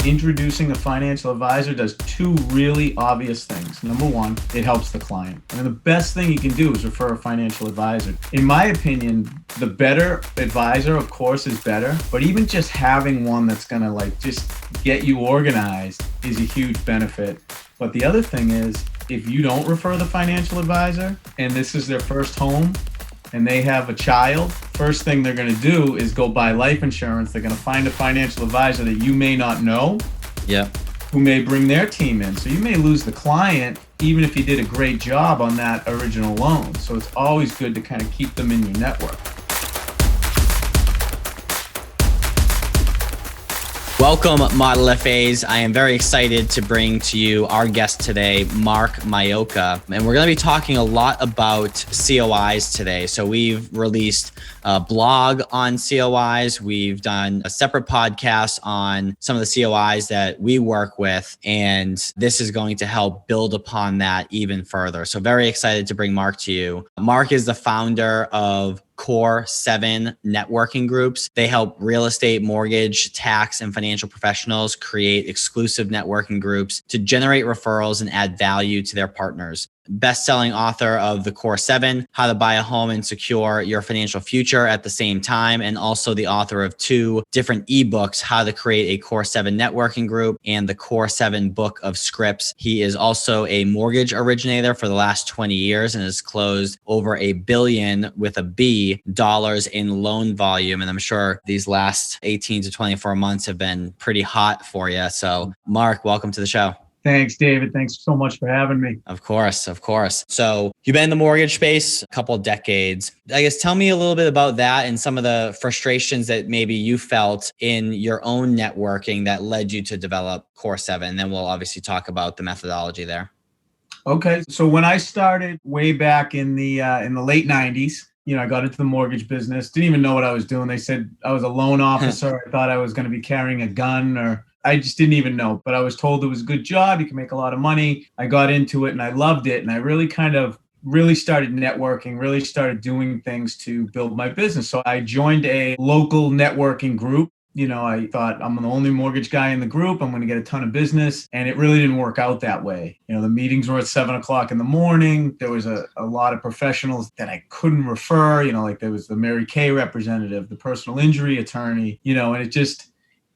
Introducing a financial advisor does two really obvious things. Number one, it helps the client. And the best thing you can do is refer a financial advisor. In my opinion, the better advisor, of course, is better. But even just having one that's going to just get you organized is a huge benefit. But the other thing is, if you don't refer the financial advisor and this is their first home and they have a child, first thing they're going to do is go buy life insurance. They're going to find a financial advisor that you may not know, who may bring their team in. So you may lose the client even if you did a great job on that original loan. So it's always good to kind of keep them in your network. Welcome, Model FAs. I am very excited to bring to you our guest today, Mark Maiocca. And we're going to be talking a lot about COIs today. So we've released a blog on COIs. We've done a separate podcast on some of the COIs that we work with. And this is going to help build upon that even further. So very excited to bring Mark to you. Mark is the founder of Core7 networking groups. They help real estate, mortgage, tax, and financial professionals create exclusive networking groups to generate referrals and add value to their partners. Best-selling author of the Core7, How to Buy a Home and Secure Your Financial Future at the Same Time, and also the author of 2 different ebooks, How to Create a Core7 Networking Group and the Core7 Book of Scripts. He is also a mortgage originator for the last 20 years and has closed over $1 billion with a B dollars in loan volume. And I'm sure these last 18 to 24 months have been pretty hot for you. So Mark, welcome to the show. Thanks, David. Thanks so much for having me. Of course. So you've been in the mortgage space a couple of decades. I guess tell me a little bit about that and some of the frustrations that maybe you felt in your own networking that led you to develop Core7. And then we'll obviously talk about the methodology there. Okay. So when I started way back in the late 90s, I got into the mortgage business, didn't even know what I was doing. They said I was a loan officer. I thought I was going to be carrying a gun, or I just didn't even know, but I was told it was a good job. You can make a lot of money. I got into it and I loved it. And I really started networking, really started doing things to build my business. So I joined a local networking group. I thought I'm the only mortgage guy in the group. I'm going to get a ton of business. And it really didn't work out that way. The meetings were at 7:00 in the morning. There was a lot of professionals that I couldn't refer, there was the Mary Kay representative, the personal injury attorney, and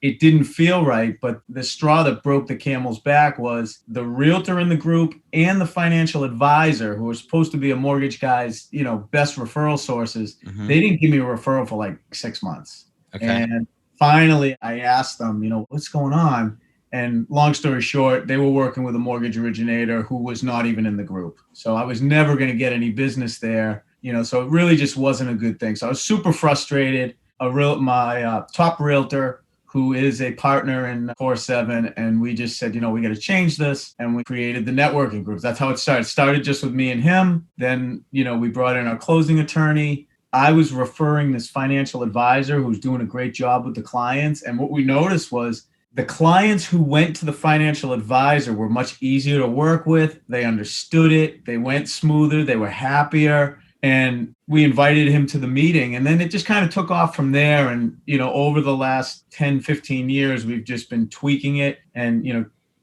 it didn't feel right. But the straw that broke the camel's back was the realtor in the group and the financial advisor, who was supposed to be a mortgage guy's, best referral sources. Mm-hmm. They didn't give me a referral for 6 months. Okay. And finally, I asked them, what's going on? And long story short, they were working with a mortgage originator who was not even in the group. So I was never going to get any business there, so it really just wasn't a good thing. So I was super frustrated. My top realtor, who is a partner in Core7, and we just said, we got to change this. And we created the networking groups. That's how it started. It started just with me and him. Then, we brought in our closing attorney. I was referring this financial advisor who's doing a great job with the clients. And what we noticed was the clients who went to the financial advisor were much easier to work with. They understood it. They went smoother. They were happier. And we invited him to the meeting, and then it just kind of took off from there. And, over the last 10, 15 years, we've just been tweaking it and,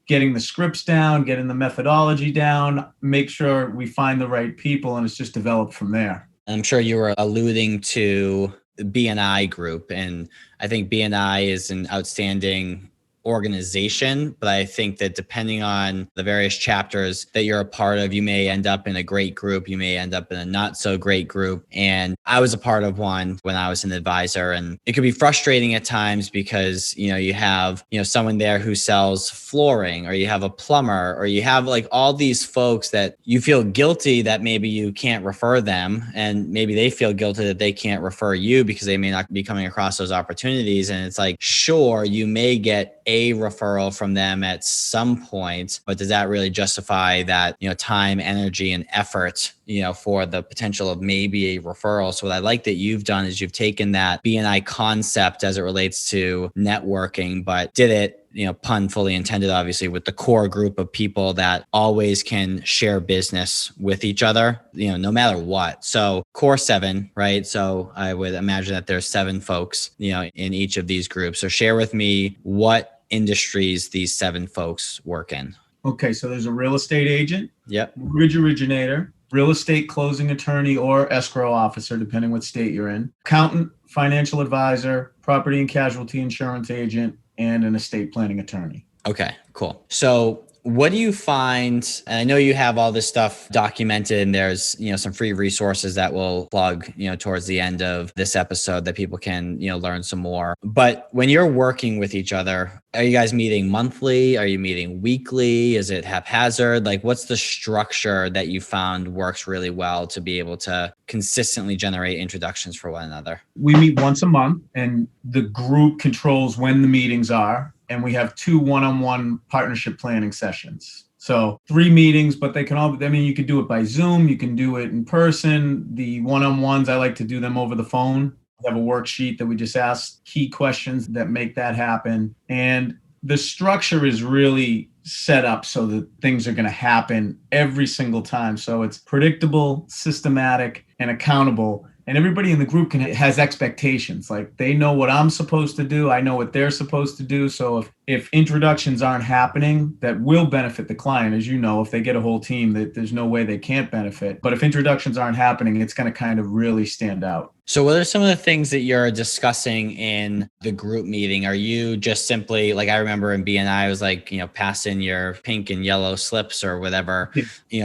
getting the scripts down, getting the methodology down, make sure we find the right people, and it's just developed from there. I'm sure you were alluding to the BNI group, and I think BNI is an outstanding organization, but I think that depending on the various chapters that you're a part of, you may end up in a great group, you may end up in a not so great group. And I was a part of one when I was an advisor, and it could be frustrating at times because, you have, someone there who sells flooring, or you have a plumber, or you have all these folks that you feel guilty that maybe you can't refer them, and maybe they feel guilty that they can't refer you because they may not be coming across those opportunities. And it's sure, you may get a referral from them at some point, but does that really justify that, time, energy, and effort, for the potential of maybe a referral? So what I like that you've done is you've taken that BNI concept as it relates to networking, but did it pun fully intended, obviously, with the core group of people that always can share business with each other, no matter what. So Core7, right? So I would imagine that there's 7 folks, in each of these groups. So share with me what industries these 7 folks work in. Okay, so there's a real estate agent, Yep. mortgage originator, real estate closing attorney or escrow officer, depending what state you're in, accountant, financial advisor, property and casualty insurance agent, and an estate planning attorney. Okay, cool. So what do you find? And I know you have all this stuff documented, and there's, some free resources that we'll plug, towards the end of this episode that people can, learn some more. But when you're working with each other, are you guys meeting monthly? Are you meeting weekly? Is it haphazard? Like, what's the structure that you found works really well to be able to consistently generate introductions for one another? We meet once a month, and the group controls when the meetings are. And we have 2 one-on-one partnership planning sessions. So 3 meetings, but they can all, you can do it by Zoom, you can do it in person. The one-on-ones, I like to do them over the phone. We have a worksheet that we just ask key questions that make that happen. And the structure is really set up so that things are going to happen every single time. So it's predictable, systematic, and accountable. And everybody in the group has expectations. Like, they know what I'm supposed to do. I know what they're supposed to do. So if introductions aren't happening, that will benefit the client. As you know, if they get a whole team, that there's no way they can't benefit. But if introductions aren't happening, it's going to kind of really stand out. So what are some of the things that you're discussing in the group meeting? Are you just simply, like, I remember in BNI, I was like, passing your pink and yellow slips or whatever,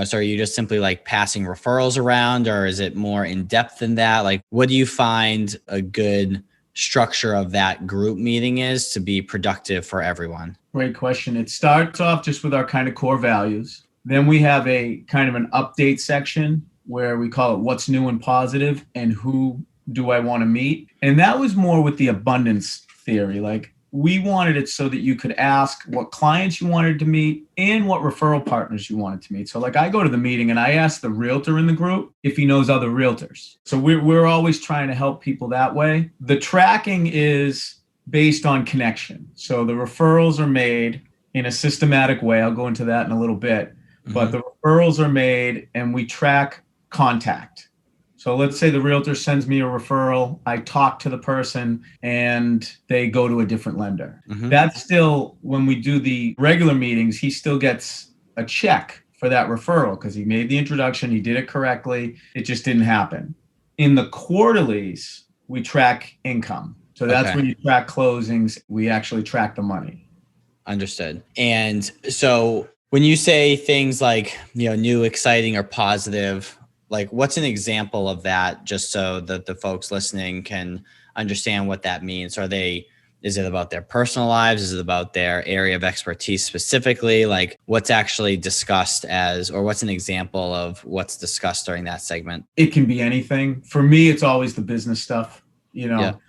so are you just simply like passing referrals around, or is it more in depth than that? Like, what do you find a good structure of that group meeting is to be productive for everyone? Great question. It starts off just with our kind of core values. Then we have a kind of an update section where we call it what's new and positive and who do I want to meet. And that was more with the abundance theory. Like, we wanted it so that you could ask what clients you wanted to meet and what referral partners you wanted to meet. So like, I go to the meeting and I ask the realtor in the group if he knows other realtors. So we're always trying to help people that way. The tracking is based on connection. So the referrals are made in a systematic way. I'll go into that in a little bit. Mm-hmm. But the referrals are made and we track contact. So let's say the realtor sends me a referral, I talk to the person, and they go to a different lender. Mm-hmm. That's still, when we do the regular meetings, he still gets a check for that referral because he made the introduction, he did it correctly, it just didn't happen. In the quarterlies, we track income. So that's when you track closings, we actually track the money. Understood. And so when you say things like, new, exciting, or positive, like, what's an example of that, just so that the folks listening can understand what that means? Is it about their personal lives? Is it about their area of expertise specifically? Like, what's actually discussed or what's an example of what's discussed during that segment? It can be anything. For me, it's always the business stuff.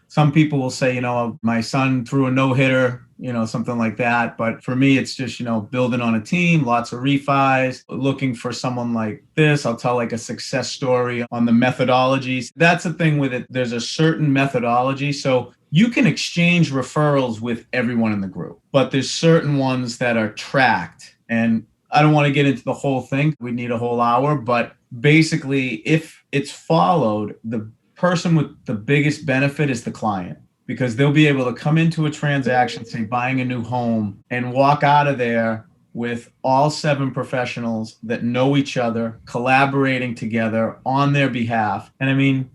Some people will say, my son threw a no-hitter, something like that. But for me, it's just, building on a team, lots of refis, looking for someone like this. I'll tell like a success story on the methodologies. That's the thing with it. There's a certain methodology. So you can exchange referrals with everyone in the group, but there's certain ones that are tracked. And I don't want to get into the whole thing. We need a whole hour. But basically, if it's followed, the person with the biggest benefit is the client, because they'll be able to come into a transaction, say buying a new home, and walk out of there with all 7 professionals that know each other, collaborating together on their behalf. And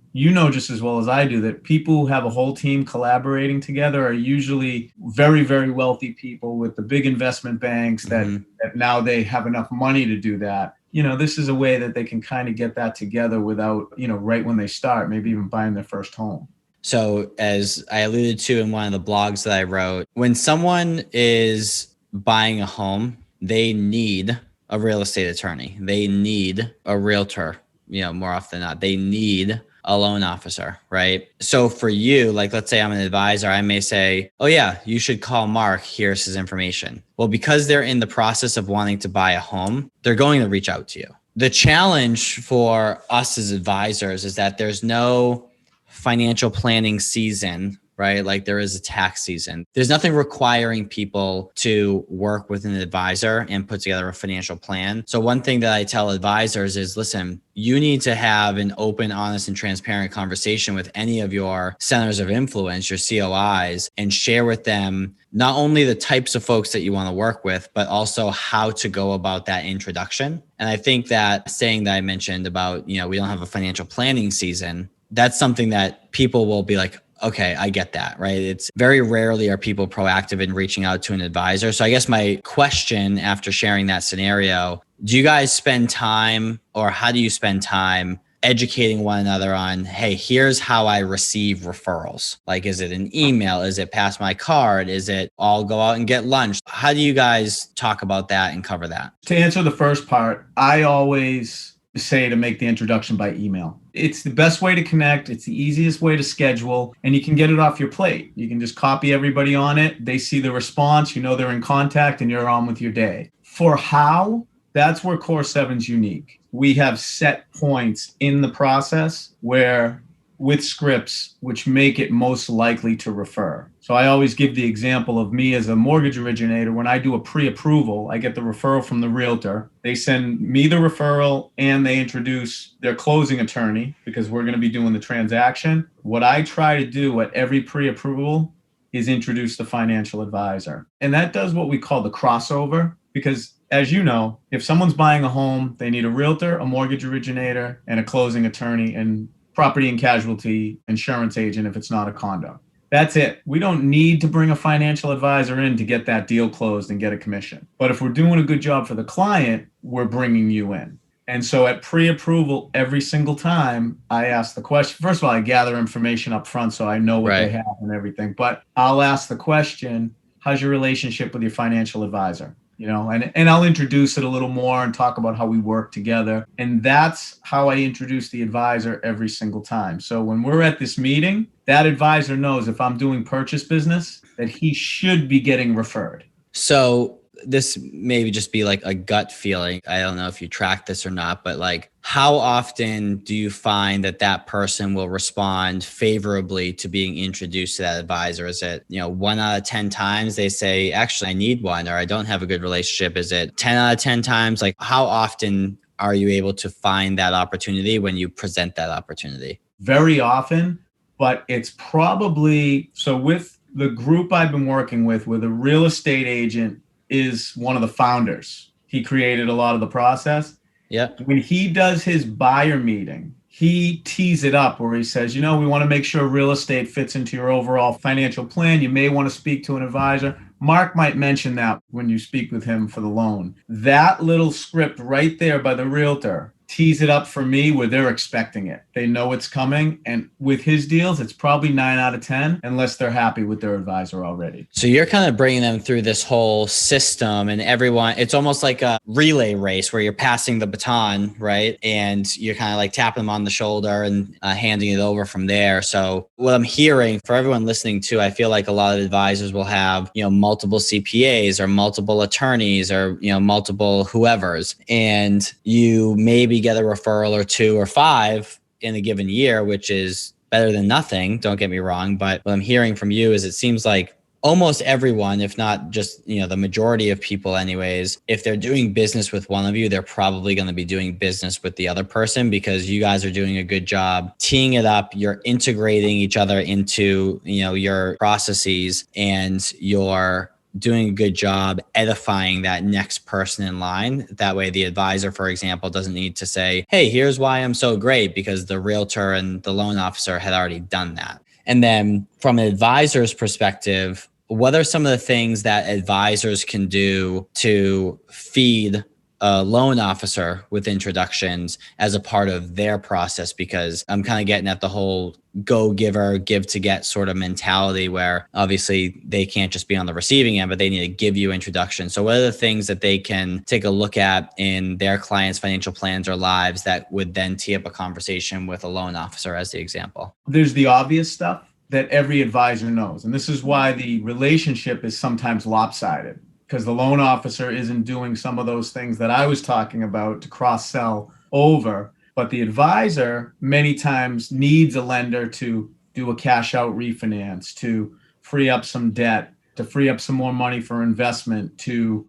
just as well as I do that people who have a whole team collaborating together are usually very, very wealthy people with the big investment banks that now they have enough money to do that. This is a way that they can kind of get that together without, right when they start, maybe even buying their first home. So as I alluded to in one of the blogs that I wrote, when someone is buying a home, they need a real estate attorney. They need a realtor, more often than not. They need a loan officer, right? So for you, like, let's say I'm an advisor, I may say, oh yeah, you should call Mark. Here's his information. Well, because they're in the process of wanting to buy a home, they're going to reach out to you. The challenge for us as advisors is that there's no financial planning season right? Like there is a tax season. There's nothing requiring people to work with an advisor and put together a financial plan. So one thing that I tell advisors is, listen, you need to have an open, honest, and transparent conversation with any of your centers of influence, your COIs, and share with them not only the types of folks that you want to work with, but also how to go about that introduction. And I think that saying that I mentioned about, we don't have a financial planning season, that's something that people will be like, okay, I get that, right? It's very rarely are people proactive in reaching out to an advisor. So I guess my question after sharing that scenario, do you guys spend time, or how do you spend time educating one another on, hey, here's how I receive referrals? Like, is it an email? Is it pass my card? Is it I'll go out and get lunch? How do you guys talk about that and cover that? To answer the first part, I always say to make the introduction by email. It's the best way to connect. It's the easiest way to schedule, and you can get it off your plate. You can just copy everybody on it. They see the response, they're in contact, and you're on with your day. For how, that's where Core7's unique. We have set points in the process where with scripts which make it most likely to refer. So I always give the example of me as a mortgage originator. When I do a pre-approval, I get the referral from the realtor. They send me the referral and they introduce their closing attorney because we're going to be doing the transaction. What I try to do at every pre-approval is introduce the financial advisor. And that does what we call the crossover, because as you know, if someone's buying a home, they need a realtor, a mortgage originator, and a closing attorney, and property and casualty insurance agent if it's not a condo. That's it. We don't need to bring a financial advisor in to get that deal closed and get a commission. But if we're doing a good job for the client, we're bringing you in. And so at pre-approval, every single time I ask the question, first of all, I gather information up front so I know what they have and everything. But I'll ask the question, how's your relationship with your financial advisor? And I'll introduce it a little more and talk about how we work together. And that's how I introduce the advisor every single time. So when we're at this meeting, that advisor knows if I'm doing purchase business, that he should be getting referred. So this maybe just be like a gut feeling. I don't know if you track this or not, but like, how often do you find that person will respond favorably to being introduced to that advisor? Is it, 1 out of 10 times they say, actually, I need one, or I don't have a good relationship? Is it 10 out of 10 times? Like, how often are you able to find that opportunity when you present that opportunity? Very often, but it's probably, so with the group I've been working with a real estate agent is one of the founders. He created a lot of the process. Yeah. When he does his buyer meeting, he tees it up where he says, we want to make sure real estate fits into your overall financial plan. You may want to speak to an advisor. Mark might mention that when you speak with him for the loan. That little script right there by the realtor tees it up for me where they're expecting it. They know it's coming. And with his deals, it's probably 9 out of 10, unless they're happy with their advisor already. So you're kind of bringing them through this whole system, and everyone, it's almost like a relay race where you're passing the baton, right? And you're kind of like tapping them on the shoulder and handing it over from there. So what I'm hearing for everyone listening to, I feel like a lot of advisors will have, multiple CPAs or multiple attorneys or, multiple whoever's, and you maybe get a referral or 2 or 5 in a given year, which is better than nothing. Don't get me wrong. But what I'm hearing from you is it seems like almost everyone, if not just, the majority of people anyways, if they're doing business with one of you, they're probably going to be doing business with the other person, because you guys are doing a good job teeing it up. You're integrating each other into, your processes, and you're doing a good job edifying that next person in line. That way the advisor, for example, doesn't need to say, hey, here's why I'm so great, because the realtor and the loan officer had already done that. And then from an advisor's perspective, what are some of the things that advisors can do to feed a loan officer with introductions as a part of their process? Because I'm kind of getting at the whole go giver, give to get sort of mentality, where obviously they can't just be on the receiving end, but they need to give you introductions. So what are the things that they can take a look at in their clients' financial plans or lives that would then tee up a conversation with a loan officer as the example? There's the obvious stuff that every advisor knows. And this is why the relationship is sometimes lopsided, because the loan officer isn't doing some of those things that I was talking about to cross-sell over. But the advisor many times needs a lender to do a cash out refinance, to free up some debt, to free up some more money for investment, to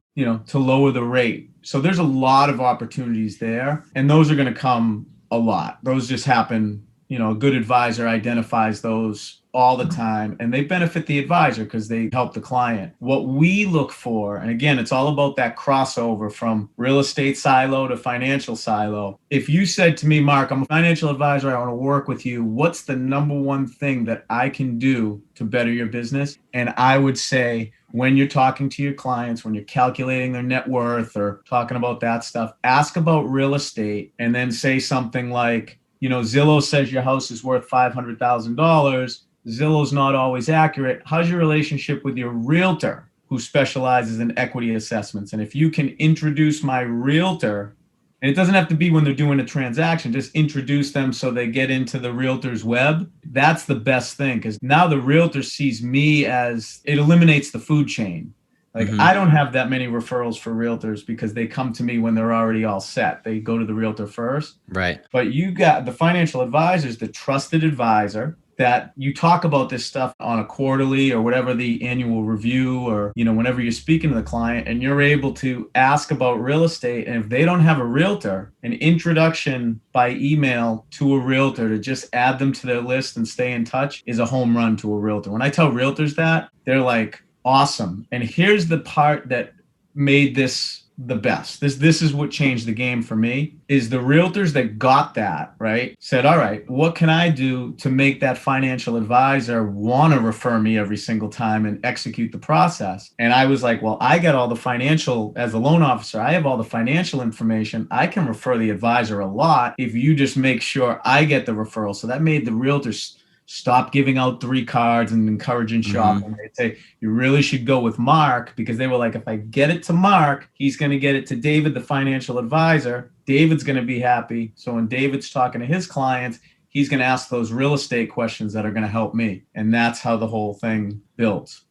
lower the rate. So there's a lot of opportunities there, and those are going to come a lot. Those just happen. A good advisor identifies those all the time, and they benefit the advisor because they help the client. What we look for, and again, it's all about that crossover from real estate silo to financial silo. If you said to me, Mark, I'm a financial advisor, I want to work with you, what's the number one thing that I can do to better your business? And I would say, when you're talking to your clients, when you're calculating their net worth or talking about that stuff, ask about real estate and then say something like, Zillow says your house is worth $500,000. Zillow's not always accurate. How's your relationship with your realtor who specializes in equity assessments? And if you can introduce my realtor, and it doesn't have to be when they're doing a transaction, just introduce them so they get into the realtor's web. That's the best thing, because now the realtor sees me as, it eliminates the food chain. Like, I don't have that many referrals for realtors because they come to me when they're already all set. They go to the realtor first. Right. But you got the financial advisors, the trusted advisor, that you talk about this stuff on a quarterly or whatever the annual review, or, whenever you're speaking to the client, and you're able to ask about real estate. And if they don't have a realtor, an introduction by email to a realtor to just add them to their list and stay in touch is a home run to a realtor. When I tell realtors that, they're like, awesome. And here's the part that made this the best. This is what changed the game for me, is the realtors that got that, right, said, all right, what can I do to make that financial advisor want to refer me every single time and execute the process? And I was like, well, I got all the financial, as a loan officer, I have all the financial information. I can refer the advisor a lot if you just make sure I get the referral. So that made the realtors stop giving out 3 cards and encouraging shopping. They'd say, you really should go with Mark, because they were like, if I get it to Mark, he's going to get it to David, the financial advisor. David's going to be happy. So when David's talking to his clients, he's going to ask those real estate questions that are going to help me. And that's how the whole thing builds.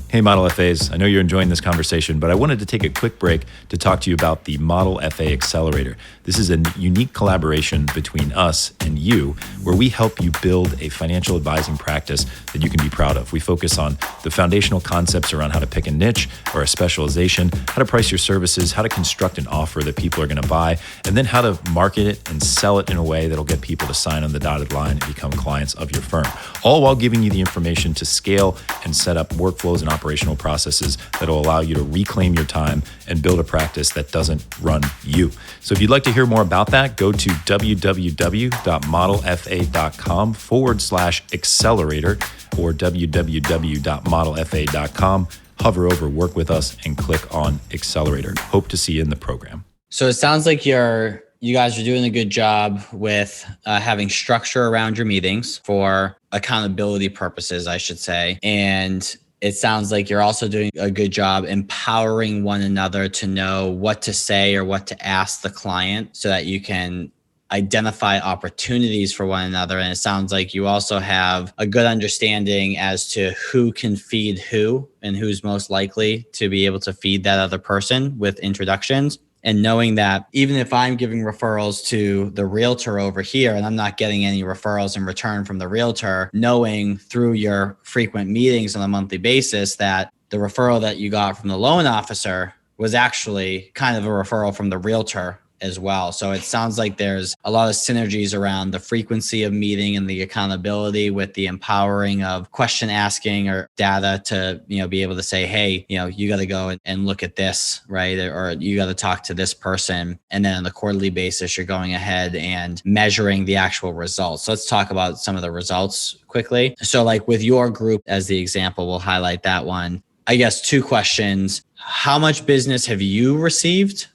Hey, Model FAs. I know you're enjoying this conversation, but I wanted to take a quick break to talk to you about the Model Fa Accelerator. This is a unique collaboration between us and you, where we help you build a financial advising practice that you can be proud of. We focus on the foundational concepts around how to pick a niche or a specialization, how to price your services, how to construct an offer that people are going to buy, and then how to market it and sell it in a way that'll get people to sign on the dotted line and become clients of your firm, all while giving you the information to scale and set up workflows and operational processes that will allow you to reclaim your time and build a practice that doesn't run you. So if you'd like to hear more about that, go to www.modelfa.com/accelerator or www.modelfa.com. Hover over Work With Us and click on Accelerator. Hope to see you in the program. So it sounds like you guys are doing a good job with having structure around your meetings for accountability purposes, I should say. And it sounds like you're also doing a good job empowering one another to know what to say or what to ask the client so that you can identify opportunities for one another. And it sounds like you also have a good understanding as to who can feed who and who's most likely to be able to feed that other person with introductions. And knowing that even if I'm giving referrals to the realtor over here and I'm not getting any referrals in return from the realtor, knowing through your frequent meetings on a monthly basis that the referral that you got from the loan officer was actually kind of a referral from the realtor as well. So it sounds like there's a lot of synergies around the frequency of meeting and the accountability with the empowering of question asking or data to, be able to say, hey, you got to go and look at this, right? Or you got to talk to this person. And then on the quarterly basis, you're going ahead and measuring the actual results. So let's talk about some of the results quickly. So like with your group as the example, we'll highlight that one. I guess 2 questions. How much business have you received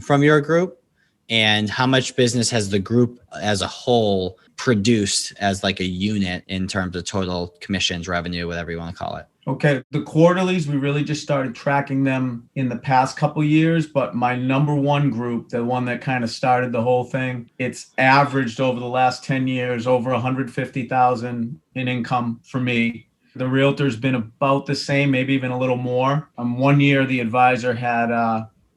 from your group? And how much business has the group as a whole produced as like a unit in terms of total commissions, revenue, whatever you want to call it? Okay. The quarterlies, we really just started tracking them in the past couple of years, but my number one group, the one that kind of started the whole thing, it's averaged over the last 10 years, over 150,000 in income for me. The realtor's been about the same, maybe even a little more. 1 year, the advisor had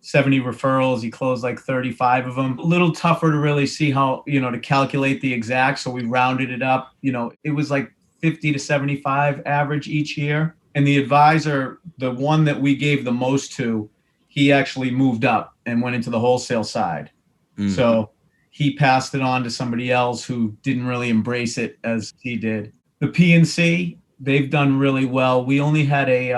70 referrals. He closed like 35 of them. A little tougher to really see how, to calculate the exact. So we rounded it up. It was like 50 to 75 average each year. And the advisor, the one that we gave the most to, he actually moved up and went into the wholesale side. So he passed it on to somebody else who didn't really embrace it as he did. The PNC, they've done really well. We only had a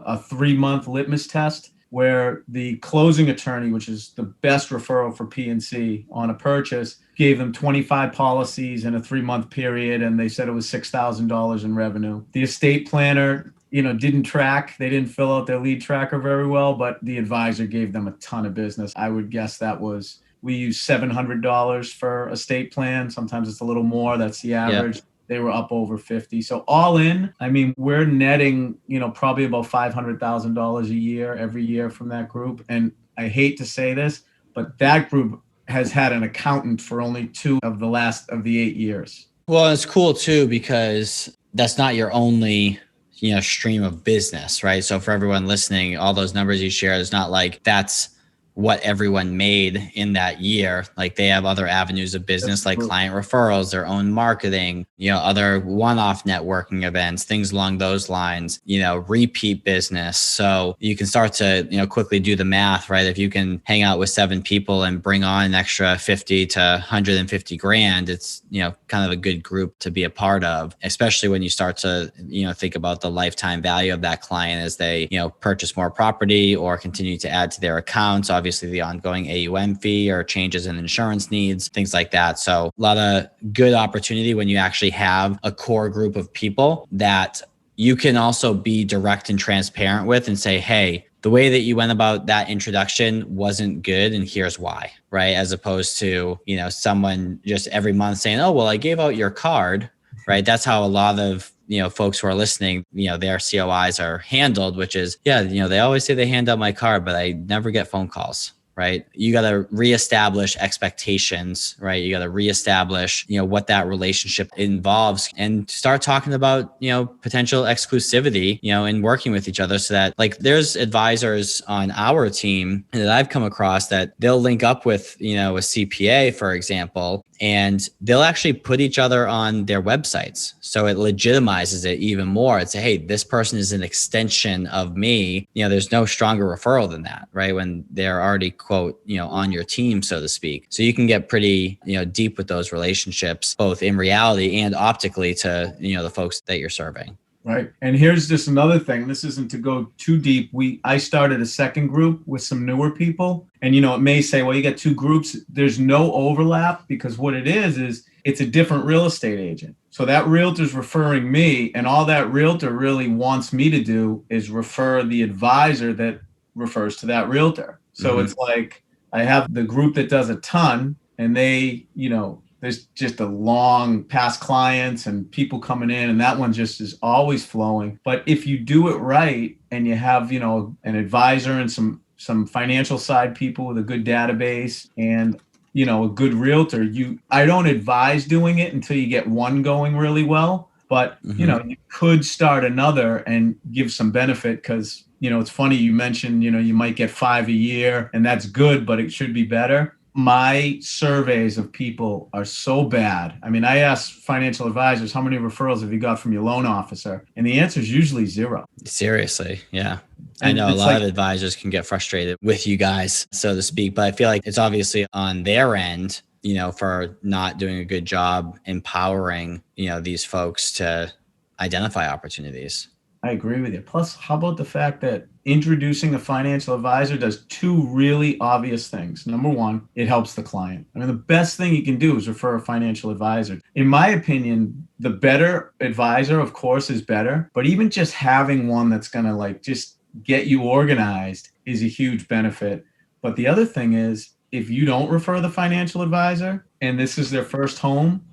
3-month litmus test where the closing attorney, which is the best referral for PNC on a purchase, gave them 25 policies in a 3-month period, and they said it was $6,000 in revenue. The estate planner, didn't track. They didn't fill out their lead tracker very well, but the advisor gave them a ton of business. I would guess we use $700 for estate plan. Sometimes it's a little more. That's the average. Yeah. They were up over 50. So all in, we're netting, probably about $500,000 a year every year from that group. And I hate to say this, but that group has had an accountant for only 2 of the 8 years. Well, it's cool too, because that's not your only, stream of business, right? So for everyone listening, all those numbers you share, it's not like that's what everyone made in that year. Like they have other avenues of business, like client referrals, their own marketing, other one-off networking events, things along those lines, repeat business. So you can start to, quickly do the math, right? If you can hang out with 7 people and bring on an extra 50 to 150 grand, it's, kind of a good group to be a part of, especially when you start to, think about the lifetime value of that client as they, purchase more property or continue to add to their accounts. Obviously the ongoing AUM fee or changes in insurance needs, things like that. So a lot of good opportunity when you actually have a core group of people that you can also be direct and transparent with and say, hey, the way that you went about that introduction wasn't good, and here's why, right? As opposed to, someone just every month saying, oh, well, I gave out your card, right? That's how a lot of, folks who are listening, their COIs are handled, which is, they always say they hand out my card, but I never get phone calls, right? You got to reestablish expectations, right? You got to reestablish, what that relationship involves and start talking about, potential exclusivity, in working with each other, so that like there's advisors on our team that I've come across that they'll link up with, a CPA, for example, and they'll actually put each other on their websites. So it legitimizes it even more. It's hey, this person is an extension of me. There's no stronger referral than that, right? When they're already quote, on your team, so to speak. So you can get pretty, deep with those relationships, both in reality and optically to, the folks that you're serving. Right. And here's just another thing. This isn't to go too deep. I started a second group with some newer people. And, it may say, well, you got 2 groups. There's no overlap, because what it is it's a different real estate agent. So that realtor's referring me, and all that realtor really wants me to do is refer the advisor that refers to that realtor. So It's like I have the group that does a ton, and they, there's just a long past clients and people coming in, and that one just is always flowing. But if you do it right and you have, an advisor and some financial side people with a good database and, a good realtor, I don't advise doing it until you get one going really well. But, you could start another and give some benefit, because, it's funny you mentioned, you might get 5 a year, and that's good, but it should be better. My surveys of people are so bad. I ask financial advisors, how many referrals have you got from your loan officer? And the answer is usually 0. Seriously. Yeah. I know a lot of advisors can get frustrated with you guys, so to speak, but I feel like it's obviously on their end, for not doing a good job empowering, these folks to identify opportunities. I agree with you. Plus, how about the fact that introducing a financial advisor does 2 really obvious things. Number one, it helps the client. The best thing you can do is refer a financial advisor. In my opinion, the better advisor, of course, is better, but even just having one that's going to just get you organized is a huge benefit. But the other thing is, if you don't refer the financial advisor and this is their first home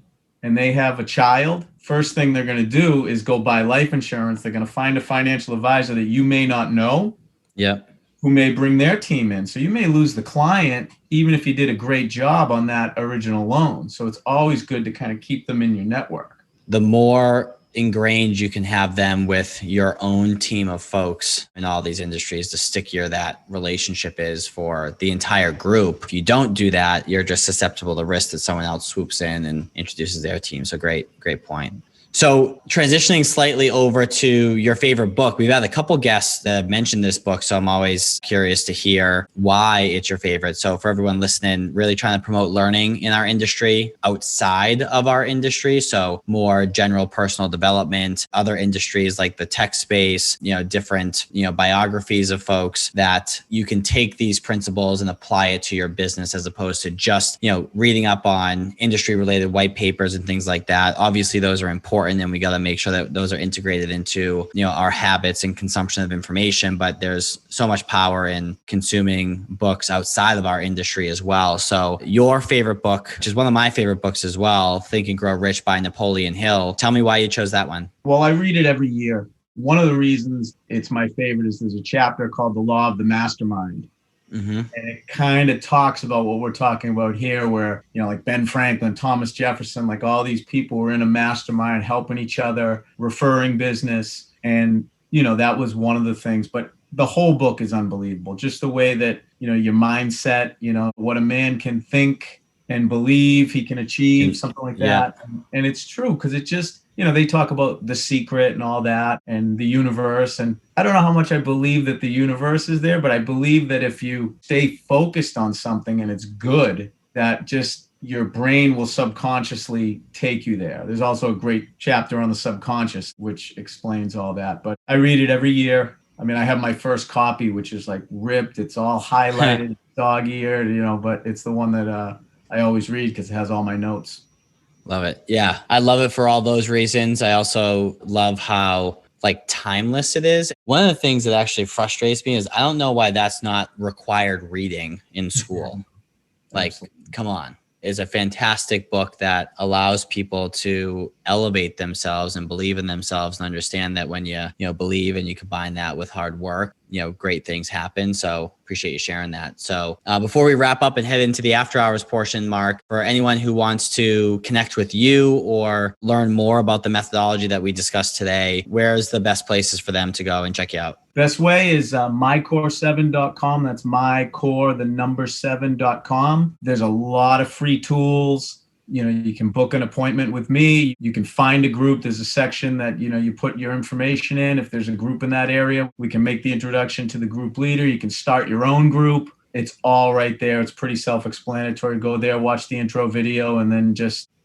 and they have a child, first thing they're going to do is go buy life insurance. They're going to find a financial advisor that you may not know, who may bring their team in. So you may lose the client, even if you did a great job on that original loan. So it's always good to kind of keep them in your network. The more ingrained you can have them with your own team of folks in all these industries, the stickier that relationship is for the entire group. If you don't do that, you're just susceptible to risk that someone else swoops in and introduces their team. So great point. So transitioning slightly over to your favorite book, we've had a couple guests that have mentioned this book. So I'm always curious to hear why it's your favorite. So for everyone listening, really trying to promote learning in our industry, outside of our industry. So more general personal development, other industries like the tech space, different, biographies of folks that you can take these principles and apply it to your business as opposed to just, reading up on industry related white papers and things like that. Obviously, those are important. And we got to make sure that those are integrated into, our habits and consumption of information. But there's so much power in consuming books outside of our industry as well. So your favorite book, which is one of my favorite books as well, Think and Grow Rich by Napoleon Hill. Tell me why you chose that one. Well, I read it every year. One of the reasons it's my favorite is there's a chapter called The Law of the Mastermind. Mm-hmm. And it kind of talks about what we're talking about here, where, like Ben Franklin, Thomas Jefferson, like all these people were in a mastermind, helping each other, referring business. And, that was one of the things. But the whole book is unbelievable. Just the way that, your mindset, what a man can think and believe he can achieve, something like that. And it's true because it just, they talk about The Secret and all that and the universe. And I don't know how much I believe that the universe is there, but I believe that if you stay focused on something and it's good, that just your brain will subconsciously take you there. There's also a great chapter on the subconscious, which explains all that. But I read it every year. I mean, I have my first copy, which is like ripped. It's all highlighted, dog-eared, but it's the one that I always read because it has all my notes. Love it. Yeah. I love it for all those reasons. I also love how timeless it is. One of the things that actually frustrates me is I don't know why that's not required reading in school. Come on. It's a fantastic book that allows people to elevate themselves and believe in themselves and understand that when you believe and you combine that with hard work, great things happen. So appreciate you sharing that. So before we wrap up and head into the after hours portion, Mark, for anyone who wants to connect with you or learn more about the methodology that we discussed today, where's the best places for them to go and check you out? Best way is mycore7.com. That's mycore7.com. There's a lot of free tools. You can book an appointment with me. You can find a group. There's a section that, you put your information in. If there's a group in that area, we can make the introduction to the group leader. You can start your own group. It's all right there. It's pretty self-explanatory. Go there, watch the intro video, and then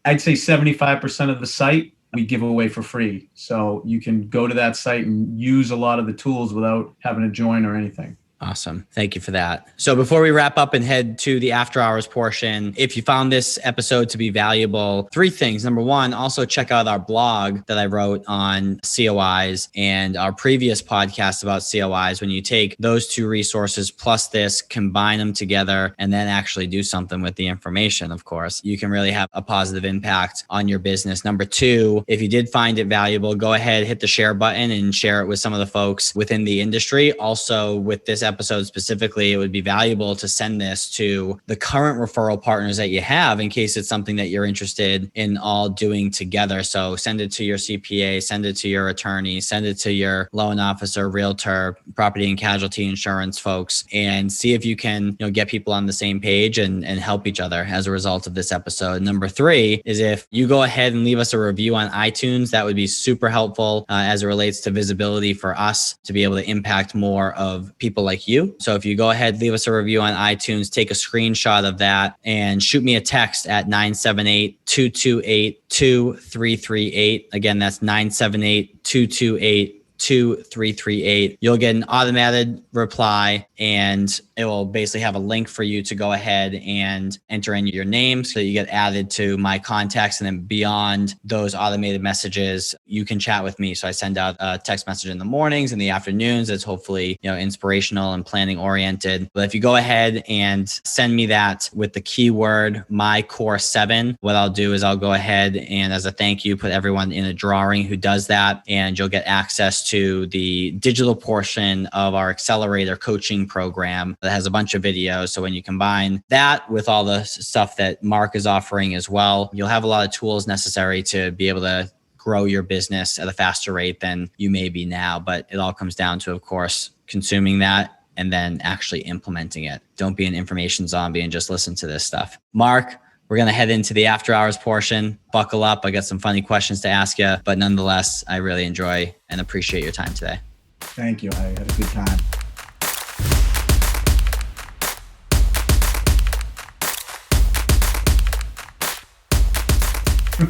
I'd say 75% of the site we give away for free. So you can go to that site and use a lot of the tools without having to join or anything. Awesome. Thank you for that. So before we wrap up and head to the after hours portion, if you found this episode to be valuable, 3 things. Number 1, also check out our blog that I wrote on COIs and our previous podcast about COIs. When you take those 2 resources plus this, combine them together, and then actually do something with the information, of course, you can really have a positive impact on your business. Number 2, if you did find it valuable, go ahead, hit the share button and share it with some of the folks within the industry. Also, with this episode specifically, it would be valuable to send this to the current referral partners that you have in case it's something that you're interested in all doing together. So send it to your CPA, send it to your attorney, send it to your loan officer, realtor, property and casualty insurance folks, and see if you can get people on the same page and help each other as a result of this episode. Number 3 is if you go ahead and leave us a review on iTunes, that would be super helpful as it relates to visibility for us to be able to impact more of people like you. So if you go ahead, leave us a review on iTunes, take a screenshot of that and shoot me a text at 978-228-2338. Again, that's 978-228-2338. You'll get an automated reply and it will basically have a link for you to go ahead and enter in your name so that you get added to my contacts. And then beyond those automated messages, you can chat with me. So I send out a text message in the mornings and the afternoons. It's hopefully, inspirational and planning oriented. But if you go ahead and send me that with the keyword mycore7, what I'll do is I'll go ahead and as a thank you, put everyone in a drawing who does that. And you'll get access to the digital portion of our accelerator coaching program that has a bunch of videos. So when you combine that with all the stuff that Mark is offering as well, you'll have a lot of tools necessary to be able to grow your business at a faster rate than you may be now. But it all comes down to, of course, consuming that and then actually implementing it. Don't be an information zombie and just listen to this stuff. Mark, We're going to head into the after hours portion. Buckle up. I got some funny questions to ask you, but nonetheless, I really enjoy and appreciate your time today. Thank you. I had a good time.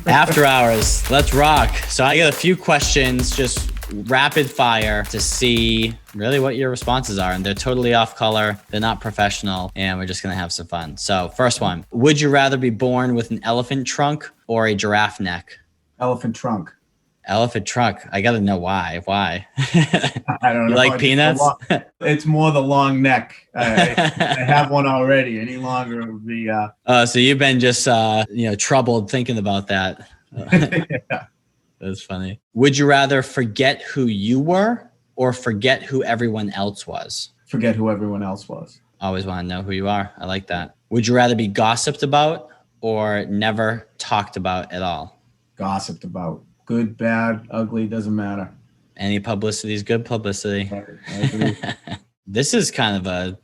After hours, let's rock. So I got a few questions, just rapid fire, to see really what your responses are. And they're totally off color. They're not professional. And we're just going to have some fun. So first one, would you rather be born with an elephant trunk or a giraffe neck? Elephant trunk. Elephant trunk. I got to know why. Why? I don't know. You like peanuts? It's more the long neck. I have one already. Any longer it would be. So you've been just, troubled thinking about that. Yeah. That's funny. Would you rather forget who you were or forget who everyone else was? Forget who everyone else was. Always want to know who you are. I like that. Would you rather be gossiped about or never talked about at all? Gossiped about. Good, bad, ugly, doesn't matter. Any publicity is good publicity. I agree. This is kind of a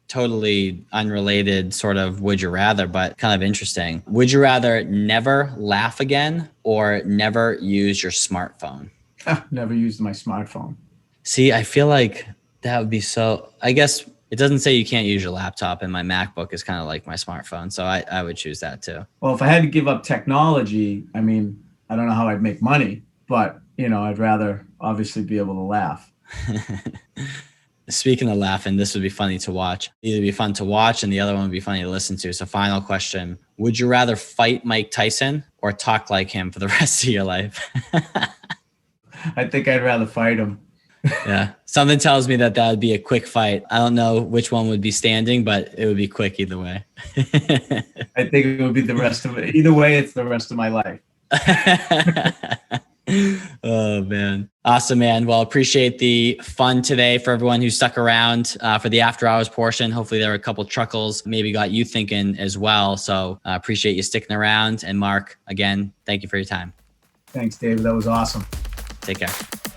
totally unrelated sort of would you rather, but kind of interesting. Would you rather never laugh again or never use your smartphone? Never used my smartphone. See, I feel like that would be so, I guess it doesn't say you can't use your laptop, and my MacBook is kind of like my smartphone. So I would choose that too. Well, if I had to give up technology, I mean, I don't know how I'd make money, but, I'd rather obviously be able to laugh. Speaking of laughing, this would be funny to watch. Either be fun to watch and the other one would be funny to listen to. So final question, would you rather fight Mike Tyson or talk like him for the rest of your life? I think I'd rather fight him. Yeah. Something tells me that would be a quick fight. I don't know which one would be standing, but it would be quick either way. I think it would be the rest of it. Either way, it's the rest of my life. Oh man. Awesome, man. Well, appreciate the fun today for everyone who stuck around for the after hours portion. Hopefully there were a couple chuckles, maybe got you thinking as well. So appreciate you sticking around. And Mark, again, thank you for your time. Thanks, David. That was awesome. Take care.